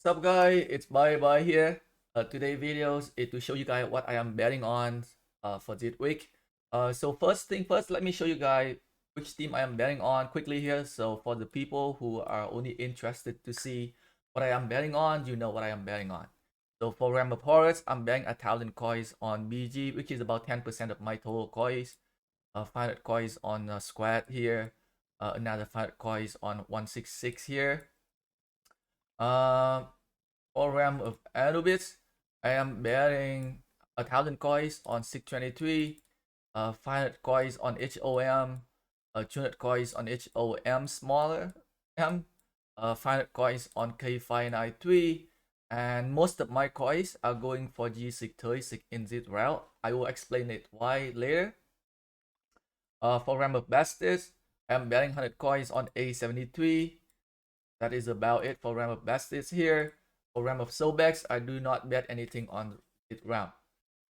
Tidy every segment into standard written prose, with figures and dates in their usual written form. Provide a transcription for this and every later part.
What's up guys, it's Bye here. Today videos is to show you guys what I am betting on for this week. So first thing first, let me show you guys which team I am betting on quickly here. So for the people who are only interested to see what I am betting on, you know what I am betting on. So for Rambo Horus, I'm betting 1,000 coins on BG, which is about 10% of my total coins. 500 coins on Squad here. Another 500 coins on 166 here. Um, Program of Anubis. I am betting 1,000 coins on 623, 500 coins on HOM, 200 coins on HOM smaller M, 500 coins on K593, and most of my coins are going for G636 in this route. I will explain it why later. For Ram of Bastards, I'm betting 100 coins on A73. That is about it for Ram of Bastards here. For Ram of Sobex, I do not bet anything on it round.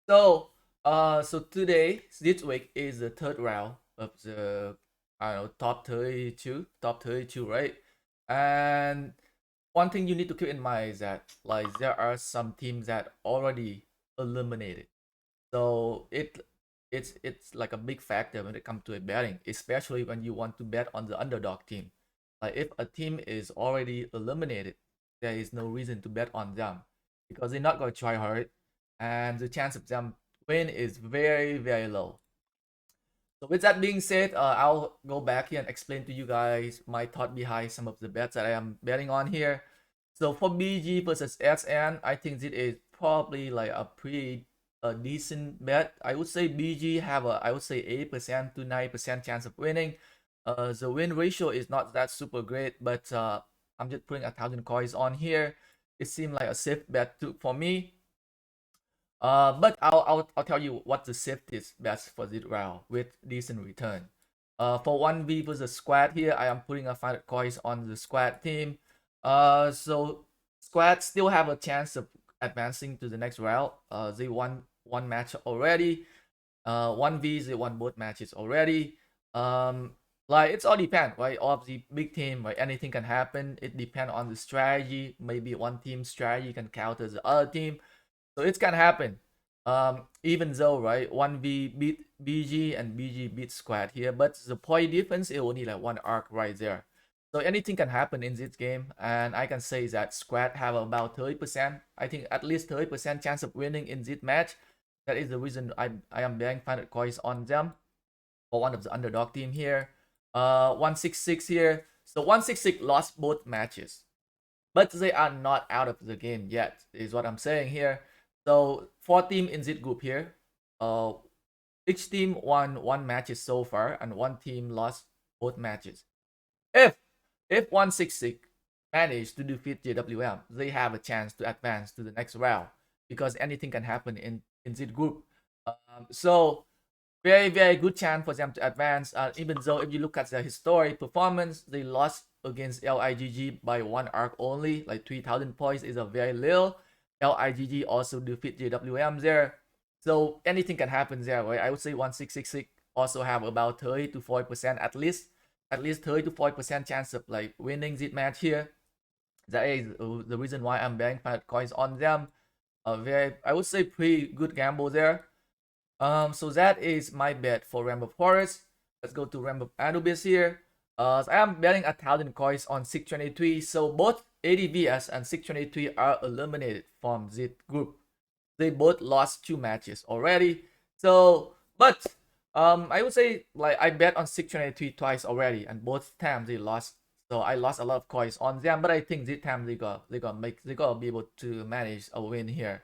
So today, this week is the third round of the top 32, right? And one thing you need to keep in mind is that like there are some teams that already eliminated. So it's like a big factor when it comes to a betting, especially when you want to bet on the underdog team. Like if a team is already eliminated, there is no reason to bet on them because they're not going to try hard, and the chance of them win is very low. So with that being said, I'll go back here and explain to you guys my thought behind some of the bets that I am betting on here. So for BG versus SN, I think this is probably like a pretty decent bet. I would say BG have a, I would say 8% to 9% chance of winning. The win ratio is not that super great, but I'm just putting 1,000 coins on here. It seemed like a safe bet for me. But I'll tell you what the safety is best for this round with decent return. For 1v versus squad here, I am putting a 500 coins on the squad team. So squad still have a chance of advancing to the next round. They won one match already. 1v they won both matches already. Like it's all depend, right? All of the big team, right? Anything can happen. It depends on the strategy. Maybe one team strategy can counter the other team. So it can happen. Even though, right, 1v beat BG and BG beat squad here, but the point difference is only like one arc right there. So anything can happen in this game, and I can say that squad have about 30%. I think at least 30% chance of winning in this match. That is the reason I am betting 500 coins on them for one of the underdog team here. 166 here. So 166 lost both matches, but they are not out of the game yet, is what I'm saying here. So 4 team in this group here. Each team won one matches so far, and one team lost both matches. If if 166 manage to defeat JWM, they have a chance to advance to the next round because anything can happen in this group. So very good chance for them to advance. Even though if you look at their historic performance, they lost against LIGG by one arc only, like 3,000 points is a very little. LIGG also defeat JWM there, so anything can happen there, right? I would say 166 also have about 30 to 40% at least 30 to 40% chance of like winning this match here. That is the reason why I'm betting 500 coins on them. A very, I would say, pretty good gamble there. So that is my bet for Rambo Forest. Let's go to Rambo Anubis here. So I am betting 1,000 coins on 623. So both ADVS and 623 are eliminated from this group. They both lost 2 matches already. So, but I would say like I bet on 623 twice already, and both times they lost. So I lost a lot of coins on them, but I think this time they gotta be able to manage a win here.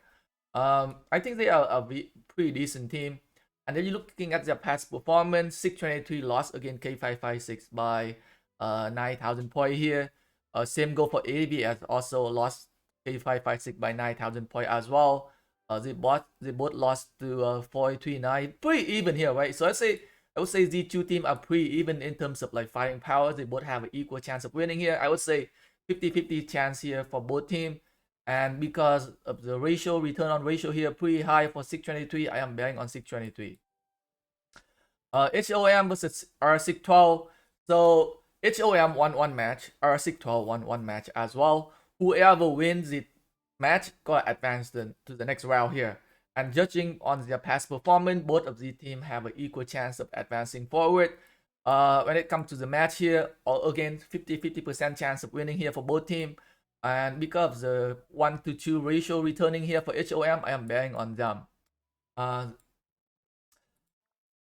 I think they are a pretty decent team. And then you're looking at their past performance. 623 lost against K556 by 9,000 point here. Same goal for ABS, also lost K556 by 9,000 point as well. They both lost to 439. Pretty even here, right? So I would say these two teams are pretty even in terms of like fighting power. They both have an equal chance of winning here. I would say 50-50 chance here for both teams. And because of the ratio, return on ratio here pretty high for 623, I am betting on 623. HOM versus R612. So HOM won one match, R612 won one match as well. whoever wins the match got advanced to the next round here. And judging on their past performance, both of the teams have an equal chance of advancing forward. When it comes to the match here, again 50% chance of winning here for both teams. And because of the 1-to-2 ratio returning here for HOM, I am betting on them.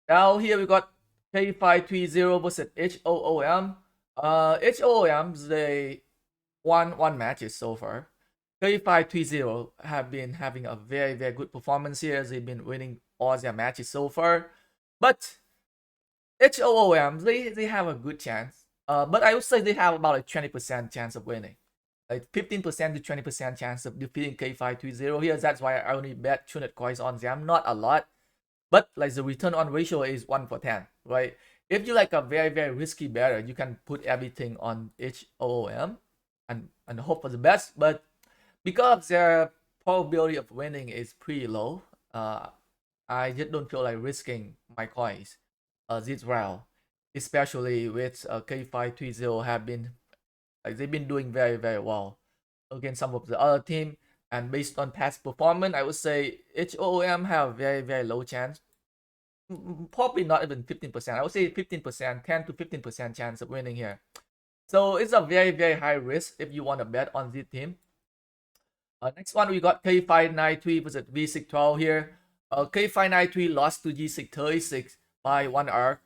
Now here we got K530 versus HOOM. HOOM, they won one matches so far. K530 have been having a very, very good performance here. They've been winning all their matches so far. But HOOM, they have a good chance. But I would say they have about a 20% chance of winning. Like 15% to 20% chance of defeating K530 here. That's why I only bet 200 coins on them. Not a lot. But like the return on ratio is 1 for 10, right? If you like a very, very risky better, you can put everything on HOOM and hope for the best. But because their probability of winning is pretty low, I just don't feel like risking my coins this round, especially with K530 have been like they've been doing very, very well against some of the other team. And based on past performance, I would say HOOM have very, very low chance. Probably not even 15%. I would say 15%, 10 to 15% chance of winning here. So it's a very, very high risk if you want to bet on this team. Next one, we got K593 versus V612 here. K593 lost to G636 by 1 arc.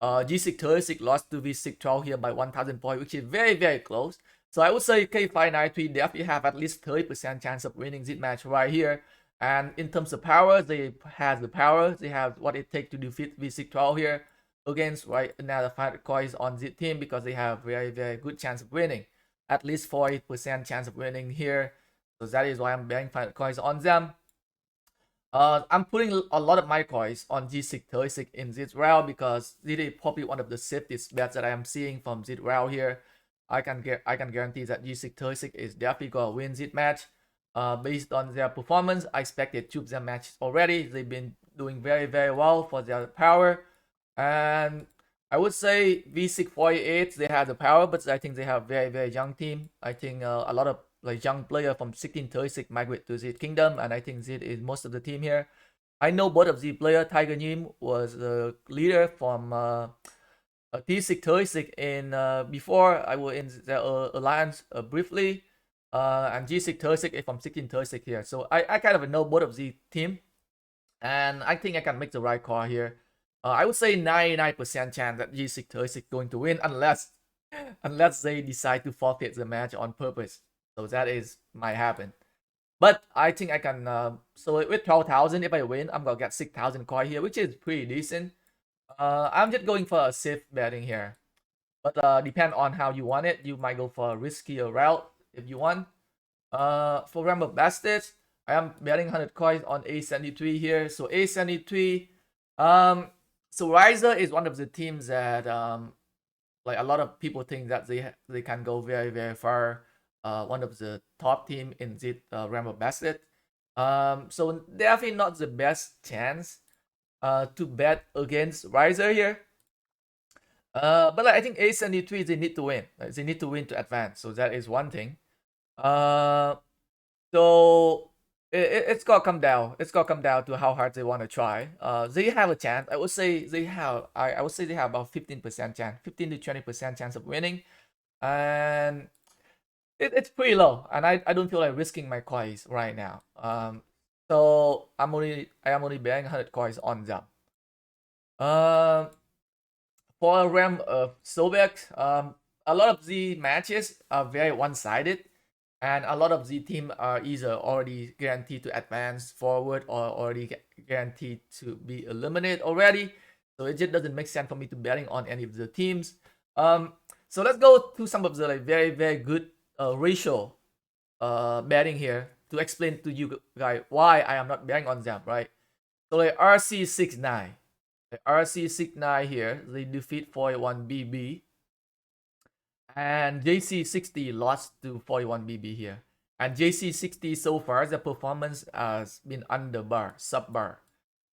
G636 lost to V612 here by 1000 points, which is very, very close. So I would say K593 definitely have at least 30% chance of winning this match right here. And in terms of power, they have the power. They have what it takes to defeat V612 here against another 500 coins on this team because they have very, very good chance of winning. At least 40% chance of winning here. So that is why I'm betting 500 coins on them. I'm putting a lot of my coins on G636 in this round because this is probably one of the safest bets that I am seeing from this round here. I can guarantee that G636 is definitely gonna win this match. Based on their performance, I expect they choose their matches already. They've been doing very, very well for their power. And I would say V648, they have the power, but I think they have very, very young team. I think a lot of like young player from 1636 migrate to Zed Kingdom, and I think Zed is most of the team here. I know both of the player. Tiger Nim was the leader from T636 in before I was in the alliance briefly, and G636 is from 1636 here. So I kind of know both of the team, and I think I can make the right call here. I would say 99% chance that G636 going to win unless they decide to forfeit the match on purpose. So that is might happen. But I think I can. So with 12,000, if I win, I'm gonna get 6,000 coin here, which is pretty decent. I'm just going for a safe betting here. But depend on how you want it. You might go for a riskier route if you want. For Rambo Bastards, I am betting 100 coins on A73 here. So A73, so Riser is one of the teams that like a lot of people think that they can go very, very far. One of the top team in the Rambo Basket. So definitely not the best chance to bet against Riser here. But like, I think A73 they need to win. They need to win to advance. So that is one thing. So it's gonna come down. It's gonna come down to how hard they want to try. They have a chance. I would say they have. I would say they have about 15% chance, 15 to 20% chance of winning, and it's pretty low. And I don't feel like risking my coins right now. So I am only betting 100 coins on them. For a Ram of Sobek, a lot of the matches are very one-sided. And a lot of the team are either already guaranteed to advance forward or already guaranteed to be eliminated already. So it just doesn't make sense for me to betting on any of the teams. So let's go to some of the like very, very good ratio betting here to explain to you guys why I am not betting on them, right? So like RC69. The RC69 here, they defeat 41BB. And JC60 lost to 41BB here. And JC60 so far, the performance has been under bar, sub bar.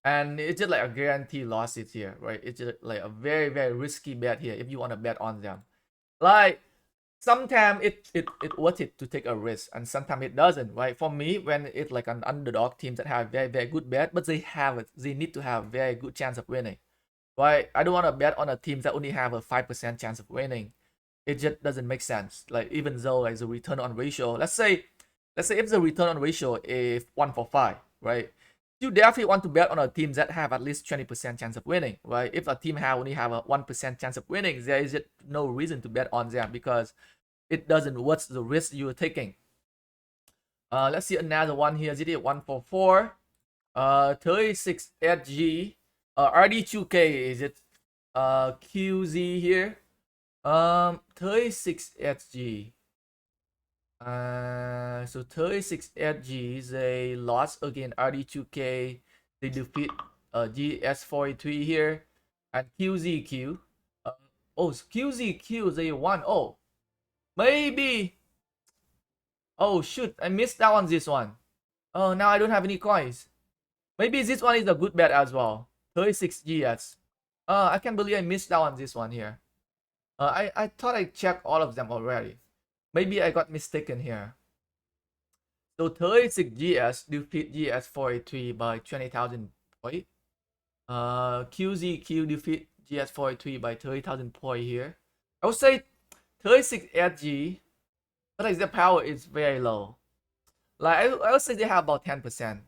And it's just like a guarantee losses here, right? It's just like a very, very risky bet here if you want to bet on them. Like, sometimes it worth it to take a risk, and sometimes it doesn't, right? For me, when it's like an underdog team that have very good bet, but they need to have very good chance of winning, right? I don't want to bet on a team that only have a 5% chance of winning. It just doesn't make sense. Like, even though like the return on ratio, let's say if the return on ratio is 1 for 5, right? You definitely want to bet on a team that have at least 20% chance of winning, right? If a team only have a 1% chance of winning, there is just no reason to bet on them, because it doesn't worth the risk you're taking. Let's see another one here. GTA 144. 36 SG. RD2K, is it? QZ here. 36 SG. So 36 SG, they lost again RD2K. They defeat GS43 here. And QZQ. Oh, QZQ, they won. Oh, maybe. Oh, shoot. I missed out on this one. Oh, now I don't have any coins. Maybe this one is a good bet as well. 36 GS. I can't believe I missed out on this one here. I thought I checked all of them already. Maybe I got mistaken here. So 36 GS defeat GS43 by 20,000 point. QZQ defeat GS43 by 30,000 point here. I would say 36 SG, but like the power is very low. Like I would say they have about 10%.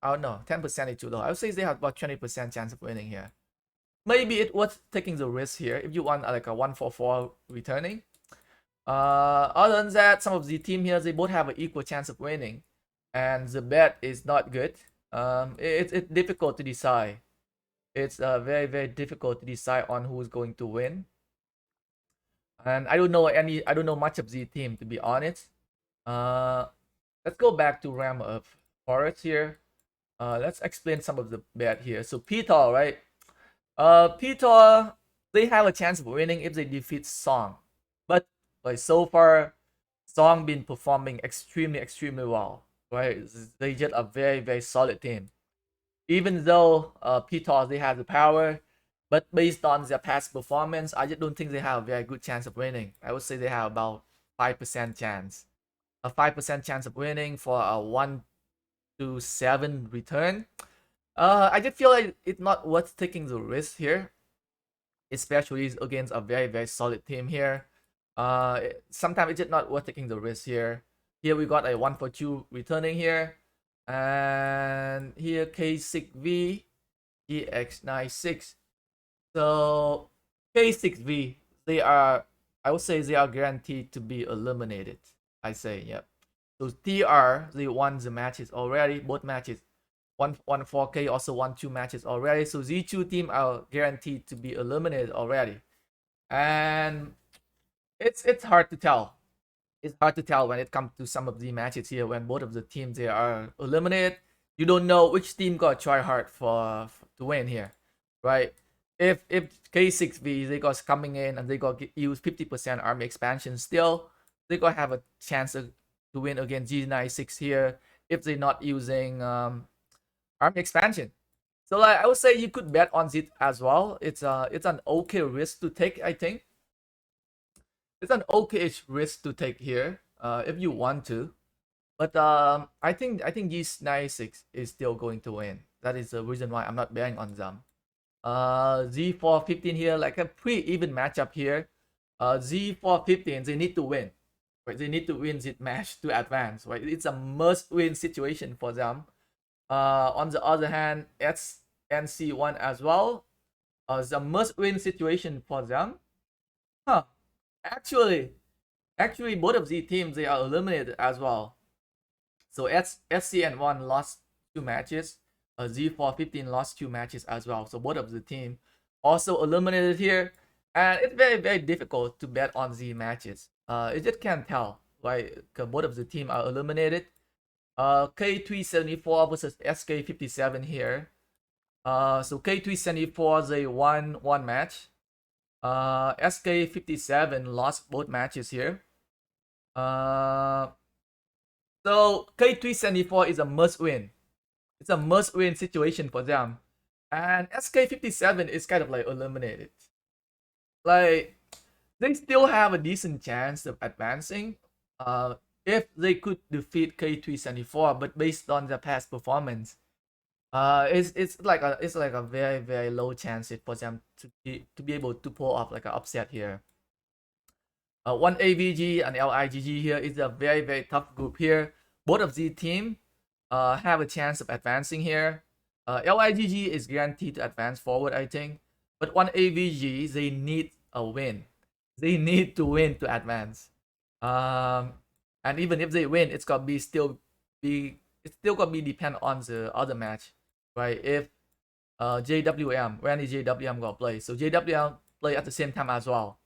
I don't know, 10% is too low. I would say they have about 20% chance of winning here. Maybe it was taking the risk here if you want like a 1-4-4 returning. Other than that, some of the team here, they both have an equal chance of winning, and the bet is not good. It's difficult to decide. It's very difficult to decide on who's going to win. And I don't know much of the team, to be honest. Let's go back to Ram of Forest here. Let's explain some of the bet here. So Peter, right? Peter, they have a chance of winning if they defeat Song, but like so far, Song been performing extremely well, right? They just a very solid team. Even though Peter, they have the power, but based on their past performance, I just don't think they have a very good chance of winning. I would say they have about 5% chance, a 5% chance of winning for a 1-7 return. I just feel like it's not worth taking the risk here, especially against a very solid team here. Sometimes it's just not worth taking the risk here. Here we got a 1-for-2 returning here, and here K6V, GX96. So K6V, I would say they are guaranteed to be eliminated. I say, yep. So TR, they won the matches already, both matches. 4K also won 2 matches already. So Z2 team are guaranteed to be eliminated already. And it's hard to tell. It's hard to tell when it comes to some of the matches here, when both of the teams they are eliminated. You don't know which team got try hard to win here, right? If K6V they got coming in and they got use 50% army expansion, still they got have a chance to win against G96 here if they're not using army expansion. So like I would say you could bet on it as well. It's an okay risk to take, I think. It's an okay-ish risk to take here, if you want to. But I think G96 is still going to win. That is the reason why I'm not betting on them. Z415 here, like a pretty even matchup here. Z415, they need to win. Right? They need to win this match to advance. Right? It's a must-win situation for them. On the other hand, SNC1 as well. The must-win situation for them. Huh. Actually, both of these teams they are eliminated as well. So SCN1 lost 2 matches. Z415 lost 2 matches as well. So both of the team also eliminated here, and it's very difficult to bet on the matches. You just can't tell, right? Because both of the team are eliminated. K374 versus SK57 here. So K374 they won 1 match. SK57 lost both matches here. So K374 is a must-win. It's a must-win situation for them. And SK57 is kind of like eliminated. Like, they still have a decent chance of advancing if they could defeat K374, but based on their past performance, it's like a very very low chance for them to be able to pull off like an upset here. One AVG and LIGG here is a very very tough group here. Both of these teams have a chance of advancing here. LIGG is guaranteed to advance forward, I think, but one AVG they need a win. They need to win to advance. And even if they win, it's gonna be depend on the other match, right? If JWM, when is JWM gonna play? So JWM play at the same time as well.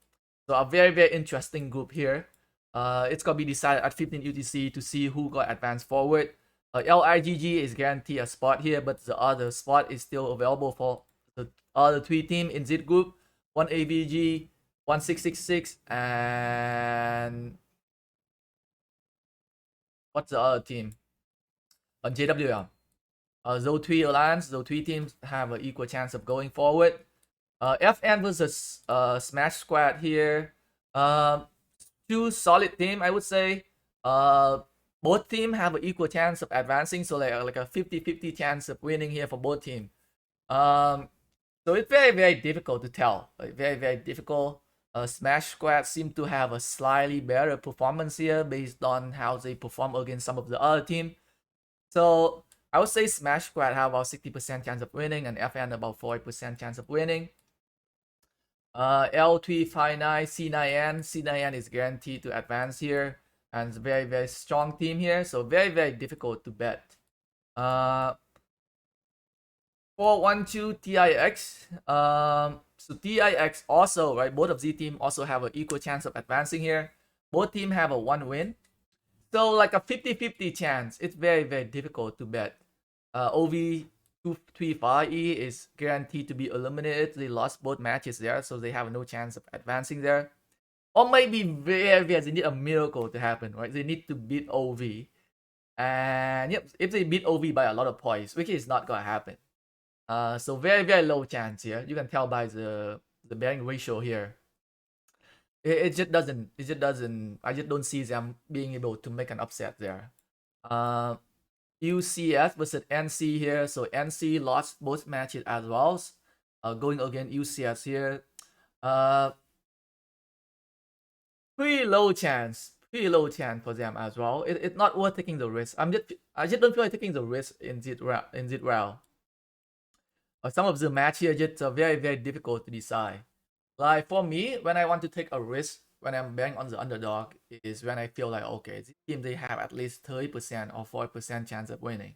So a very very interesting group here. It's gonna be decided at 15 UTC to see who got advanced forward. LIGG is guaranteed a spot here, but the other spot is still available for the other three teams in this group. One AVG, 1666, and what's the other team? On JWM. Those three alliance, those three teams have an equal chance of going forward. FN versus Smash Squad here. Two solid team, I would say. Both teams have an equal chance of advancing, so like a 50-50 chance of winning here for both teams. So it's very very difficult to tell. Like very very difficult. Smash Squad seem to have a slightly better performance here based on how they perform against some of the other team. So I would say Smash Squad have about 60% chance of winning and FN about 40% chance of winning. L359 C9N is guaranteed to advance here, and it's a very very strong team here, so very very difficult to bet. 412 TIX. So TIX also, right? Both of these teams also have an equal chance of advancing here. Both teams have a 1 win. So like a 50-50 chance. It's very, very difficult to bet. OV235E is guaranteed to be eliminated. They lost both matches there, so they have no chance of advancing there. Or maybe very, they need a miracle to happen, right? They need to beat OV. And yep, if they beat OV by a lot of points, which is not gonna happen. So very very low chance here. You can tell by the betting ratio here. It just doesn't. I just don't see them being able to make an upset there. UCS versus NC here. So NC lost both matches as well. Going against UCS here. Pretty low chance for them as well. It's not worth taking the risk. I just don't feel like taking the risk in this round. Some of the match here just very very difficult to decide. Like for me, when I want to take a risk when I'm betting on the underdog is when I feel like okay, this team they have at least 30% or 40% chance of winning.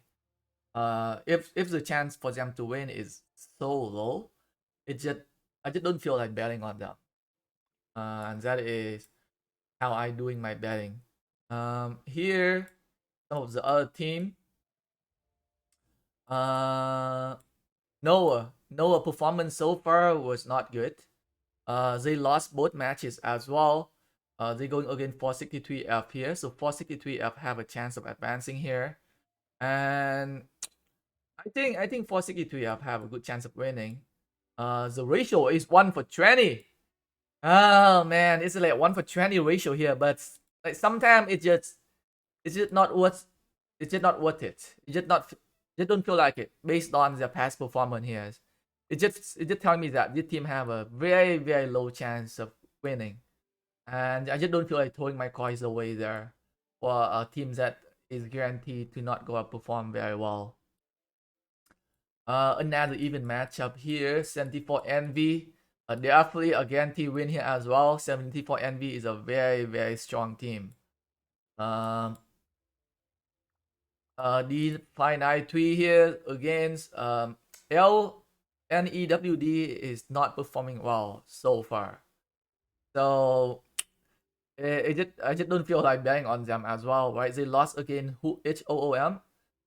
If the chance for them to win is so low, I just don't feel like betting on them. And that is how I doing my betting. Here, some of the other team. Noah performance so far was not good. They lost both matches as well. They're going against 463F here, so 463F have a chance of advancing here, and I think 463F have a good chance of winning. The ratio is 1-for-20. Oh man, it's like 1-for-20 ratio here, but like sometimes it's just not worth it. Just don't feel like it based on their past performance here. It just tells me that this team have a very very low chance of winning, and I just don't feel like throwing my coins away there for a team that is guaranteed to not go up perform very well. Another even matchup here, 74 Envy. They actually a guaranteed win here as well. 74 Envy is a very very strong team. D593 here against LNEWD is not performing well so far. So I just don't feel like betting on them as well, right? They lost again HOOM,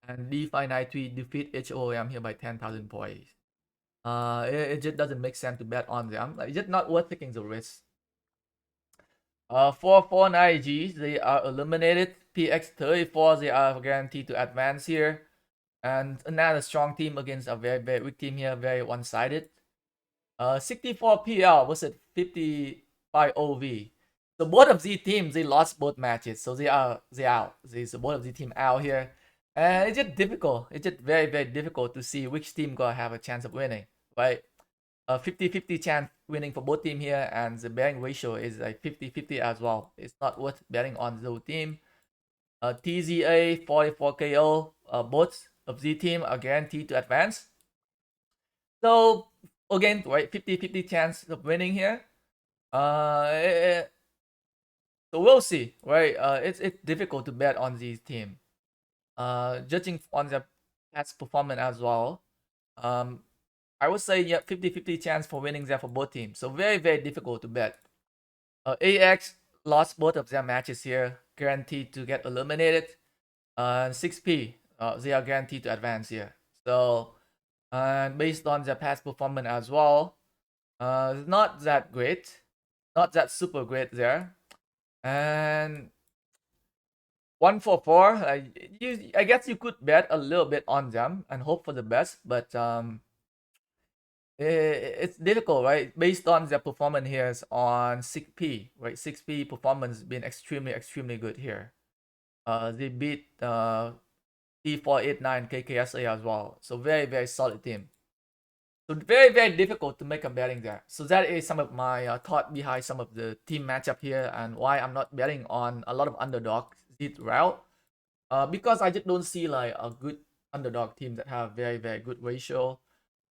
and D593 defeat HOOM here by 10,000 points. It just doesn't make sense to bet on them. Like, it's just not worth taking the risk. 449Gs, they are eliminated. PX34, they are guaranteed to advance here. And another strong team against a very, very weak team here, very one-sided. 64 PL versus 50 by OV. So both of these teams, they lost both matches, so they out. So both of the team out here, and it's just difficult. It's just very very difficult to see which team gonna have a chance of winning, right? A 50-50 chance winning for both team here, and the betting ratio is like 50-50 as well. It's not worth betting on the team. TZA 44 KO, both of the team are guaranteed to advance. So again, right, 50-50 chance of winning here. So we'll see, right? It's difficult to bet on these team. Judging on their past performance as well. I would say yeah, 50-50 chance for winning there for both teams. So very very difficult to bet. AX lost both of their matches here, guaranteed to get eliminated. 6P, they are guaranteed to advance here. So, and based on their past performance as well, not that great, not that super great there. And 144, I guess you could bet a little bit on them and hope for the best, but it's difficult, right? Based on their performance here on 6P, right? 6P performance been extremely good here. They beat T489 KKSA as well. So very very solid team. So very very difficult to make a betting there. So that is some of my thought behind some of the team matchup here and why I'm not betting on a lot of underdog this route. Because I just don't see like a good underdog team that have very very good ratio.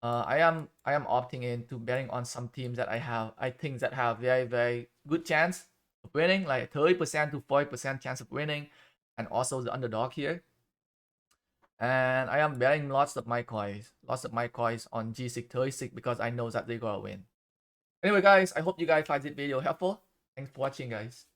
I am opting into betting on some teams that I think that have very very good chance of winning, like 30% to 40% chance of winning, and also the underdog here. And I am betting lots of my coins on G636 because I know that they're gonna win. Anyway, guys, I hope you guys find this video helpful. Thanks for watching, guys.